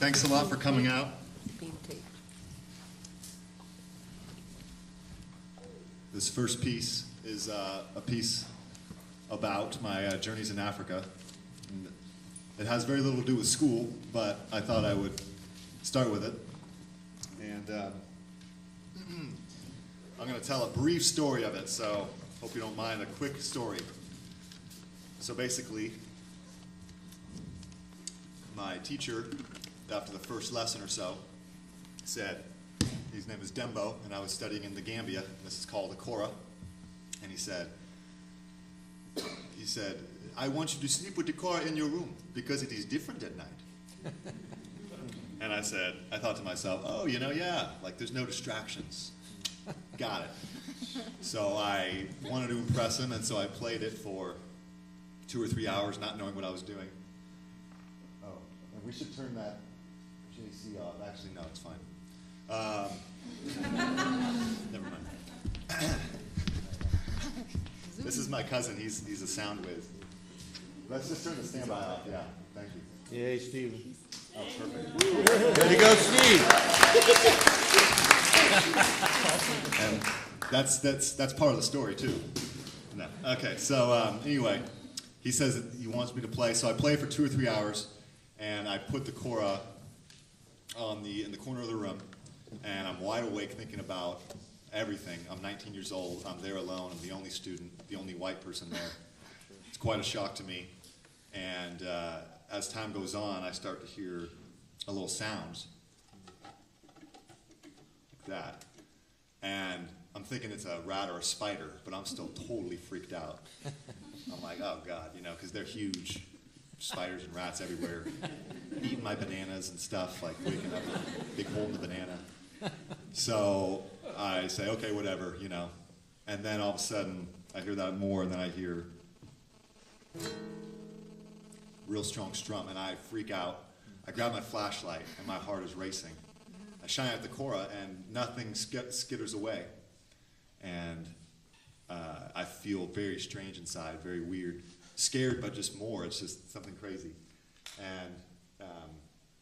Thanks a lot for coming out. This first piece is a piece about my journeys in Africa. And it has very little to do with school, but I thought I would start with it. And I'm going to tell a brief story of it, so hope you don't mind a quick story. So basically, my teacher, after the first lesson or so, said, his name is Dembo, and I was studying in the Gambia. This is called the Kora. And he said, I want you to sleep with the Kora in your room because it is different at night. And I thought to myself, oh, yeah, like there's no distractions. Got it. So I wanted to impress him, and so I played it for 2 or 3 hours, not knowing what I was doing. Oh, and we should turn that JC off. Actually, no, it's fine. Never mind. This is my cousin. He's a sound whiz. Let's just turn the standby off. Yeah, thank you. Yay, Steven. Oh, perfect. There you go, Steve. And that's part of the story too. No. Okay. So anyway, he says that he wants me to play. So I play for 2 or 3 hours, and I put the Kora in the corner of the room. And I'm wide awake thinking about everything. I'm 19 years old. I'm there alone. I'm the only student, the only white person there. It's quite a shock to me. And as time goes on, I start to hear a little sounds like that. And I'm thinking it's a rat or a spider, but I'm still totally freaked out. I'm like, oh God, because they're huge. Spiders and rats everywhere, eating my bananas and stuff, like waking up a big hole in the banana. So I say, okay, whatever, And then all of a sudden, I hear that more, and then I hear real strong strum, and I freak out. I grab my flashlight, and my heart is racing. I shine at the Kora, and nothing skitters away. And I feel very strange inside, very weird. Scared, but just more. It's just something crazy. And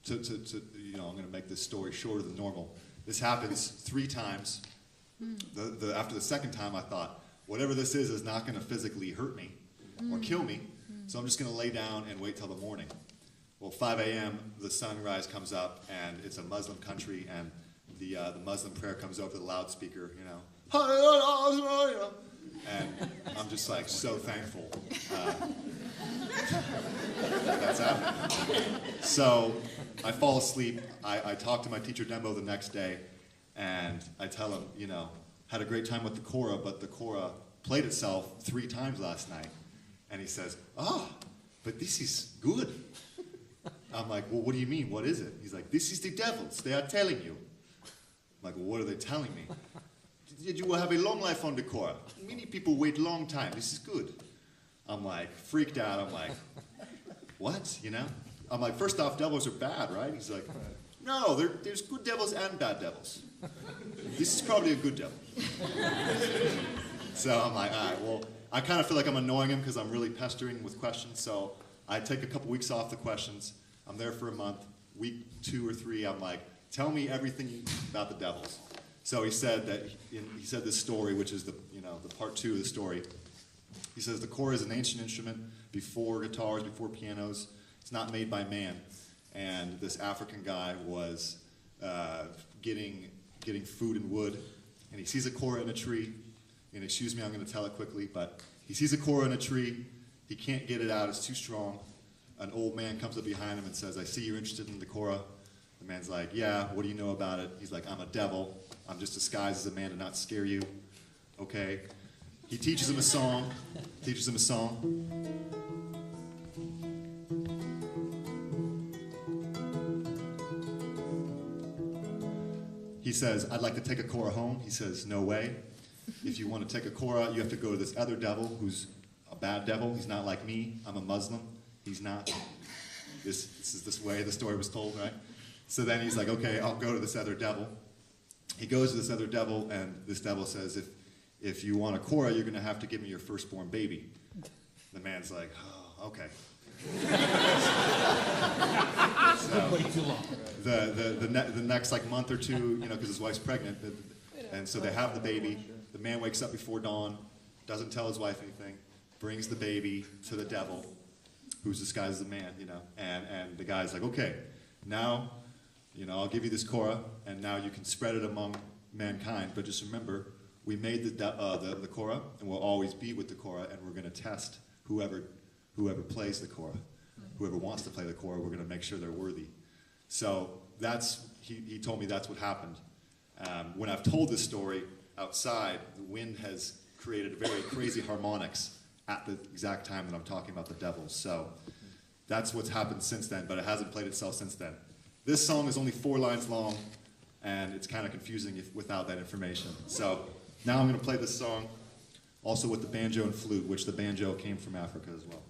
I'm going to make this story shorter than normal. This happens 3 times. After the second time, I thought, whatever this is not going to physically hurt me or kill me, so I'm just going to lay down and wait till the morning. Well, 5 a.m., the sunrise comes up, and it's a Muslim country, and the Muslim prayer comes over the loudspeaker, And I'm just like so thankful that's happening. So I fall asleep. I talk to my teacher Dembo the next day, and I tell him, had a great time with the Kora, but the Kora played itself 3 times last night. And he says, but this is good. I'm like, well, what do you mean? What is it? He's like, this is the devils. They are telling you. I'm like, well, what are they telling me? You will have a long life on the Kora. Many people wait a long time. This is good. I'm like, freaked out. I'm like, what? I'm like, first off, devils are bad, right? He's like, no, there's good devils and bad devils. This is probably a good devil. So I'm like, all right, well, I kind of feel like I'm annoying him because I'm really pestering with questions. So I take a couple weeks off the questions. I'm there for a month. Week 2 or 3, I'm like, tell me everything about the devils. So he said this story, which is the part 2 of the story. He says the Kora is an ancient instrument before guitars, before pianos. It's not made by man. And this African guy was getting food and wood, and he sees a Kora in a tree. And excuse me, I'm going to tell it quickly, but he sees a Kora in a tree. He can't get it out. It's too strong. An old man comes up behind him and says, I see you're interested in the Kora. The man's like, yeah, what do you know about it? He's like, I'm a devil. I'm just disguised as a man to not scare you. Okay. He teaches him a song. He says, I'd like to take a Kora home. He says, no way. If you want to take a Kora, you have to go to this other devil who's a bad devil. He's not like me. I'm a Muslim. He's not. This is this way the story was told, right? So then he's like, okay, I'll go to this other devil. He goes to this other devil, and this devil says, if you want a Kora, you're going to have to give me your firstborn baby. The man's like, oh, okay. So, way too long. the next like month or two, because his wife's pregnant, and so they have the baby. The man wakes up before dawn, doesn't tell his wife anything, brings the baby to the devil, who's disguised as a man, and the guy's like, okay, now, I'll give you this Kora, and now you can spread it among mankind, but just remember, we made the Kora, and we'll always be with the Kora, and we're going to test whoever plays the Kora. Whoever wants to play the Kora, we're going to make sure they're worthy. So he told me that's what happened. When I've told this story outside, the wind has created very crazy harmonics at the exact time that I'm talking about the devil. So that's what's happened since then, but it hasn't played itself since then. This song is only 4 lines long, and it's kind of confusing without that information. So now I'm going to play this song also with the banjo and flute, which the banjo came from Africa as well.